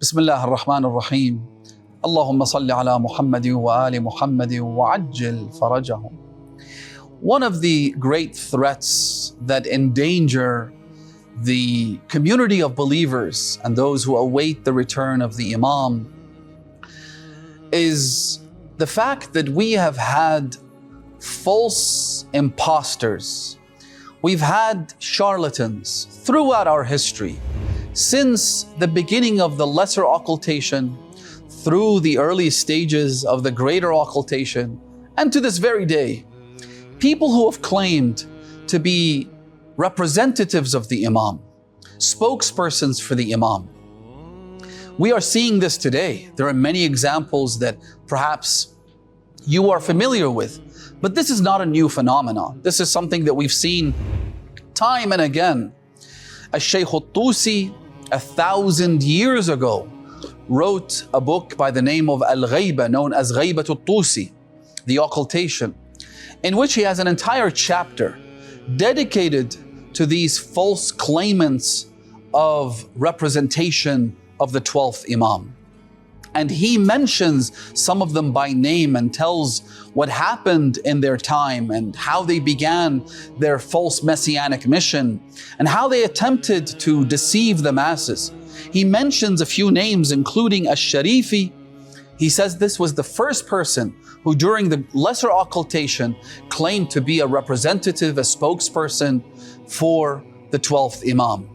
بسم الله الرحمن الرحيم اللهم صل على محمد وآل محمد وعجل فرجهم. One of the great threats that endanger the community of believers and those who await the return of the Imam is the fact that we have had false imposters. We've had charlatans throughout our history, since the beginning of the lesser occultation, through the early stages of the greater occultation, and to this very day. People who have claimed to be representatives of the Imam, spokespersons for the Imam. We are seeing this today. There are many examples that perhaps you are familiar with, but this is not a new phenomenon. This is something that we've seen time and again. Al-Shaykh al-Tusi, 1,000 years ago, wrote a book by the name of Al-Ghayba, known as Ghaybat al-Tusi, the occultation, in which he has an entire chapter dedicated to these false claimants of representation of the 12th Imam. And he mentions some of them by name and tells what happened in their time and how they began their false messianic mission and how they attempted to deceive the masses. He mentions a few names, including Ash-Sharifi. He says this was the first person who during the lesser occultation claimed to be a representative, a spokesperson for the 12th Imam.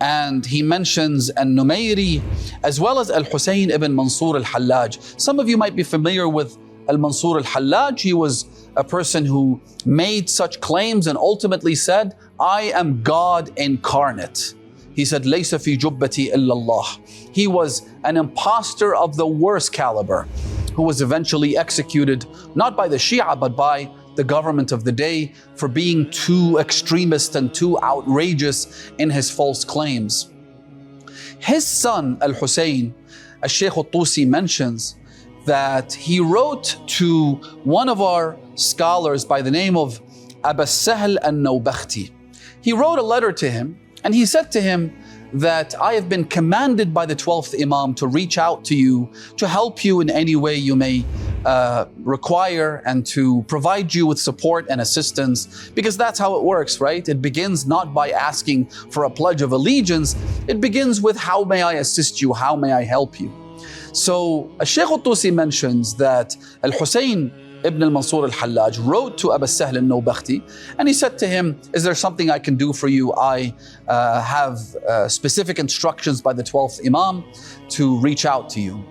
And he mentions al-Numayri as well as al-Husayn ibn Mansur al-Hallaj. Some of you might be familiar with al-Mansur al-Hallaj. He was a person who made such claims and ultimately said, I am God incarnate. He said, Laysa fi jubbati illa Allah. He was an imposter of the worst caliber who was eventually executed, not by the Shia, but by the government of the day for being too extremist and too outrageous in his false claims. His son, Al-Husayn, Al-Shaykh al-Tusi mentions that he wrote to one of our scholars by the name of Abu Sahl al-Nawbakhti. He wrote a letter to him and he said to him that I have been commanded by the 12th Imam to reach out to you to help you in any way you may require and to provide you with support and assistance, because that's how it works, right? It begins not by asking for a pledge of allegiance. It begins with, how may I assist you? How may I help you? So Shaykh al-Tusi mentions that Al-Husayn ibn al-Mansur al-Hallaj wrote to Abu Sahl al-Nawbakhti and he said to him, is there something I can do for you? I have specific instructions by the 12th Imam to reach out to you.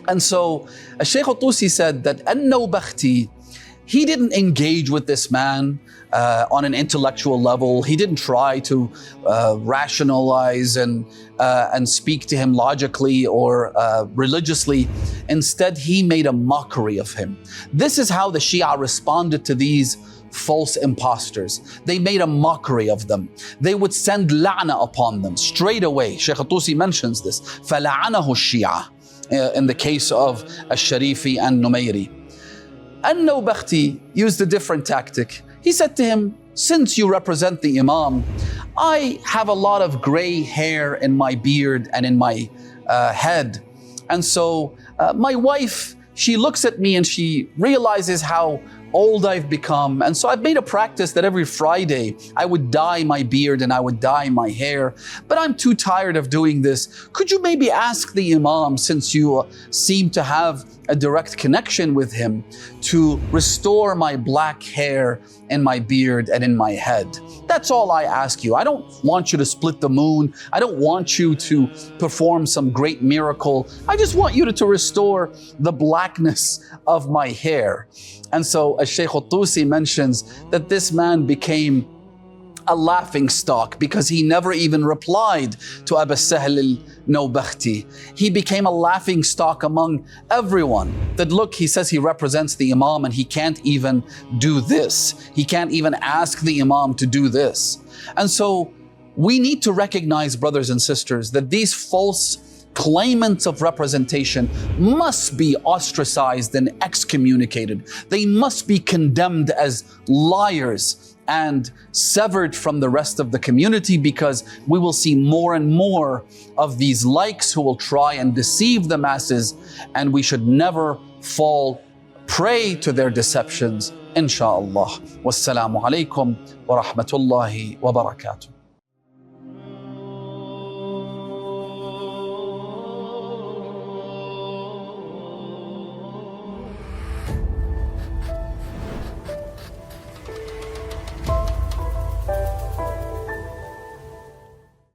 And so Shaykh al-Tusi said that al-Nawbakhti, he didn't engage with this man on an intellectual level. He didn't try to rationalize and speak to him logically or religiously. Instead, he made a mockery of him. This is how the Shia responded to these false imposters. They made a mockery of them. They would send la'na upon them straight away. Shaykh al-Tusi mentions this. فَلَعَنَهُ الشِّيَعَةِ in the case of Al-Sharifi and Numayri. Al-Nawbakhti used a different tactic. He said to him, since you represent the Imam, I have a lot of gray hair in my beard and in my head. And so my wife, she looks at me and she realizes how old I've become. And so I've made a practice that every Friday I would dye my beard and I would dye my hair. But I'm too tired of doing this. Could you maybe ask the Imam, since you seem to have a direct connection with him, to restore my black hair in my beard and in my head? That's all I ask you. I don't want you to split the moon. I don't want you to perform some great miracle. I just want you to restore the blackness of my hair. And so Shaykh al-Tusi mentions that this man became a laughing stock because he never even replied to Abu Sahl al-Nawbakhti. He became a laughing stock among everyone. That look, he says he represents the Imam and he can't even do this. He can't even ask the Imam to do this. And so we need to recognize, brothers and sisters, that these false claimants of representation must be ostracized and excommunicated. They must be condemned as liars and severed from the rest of the community, because we will see more and more of these likes who will try and deceive the masses, and we should never fall prey to their deceptions, inshaAllah. Wassalamu alaikum wa rahmatullahi wa barakatuh.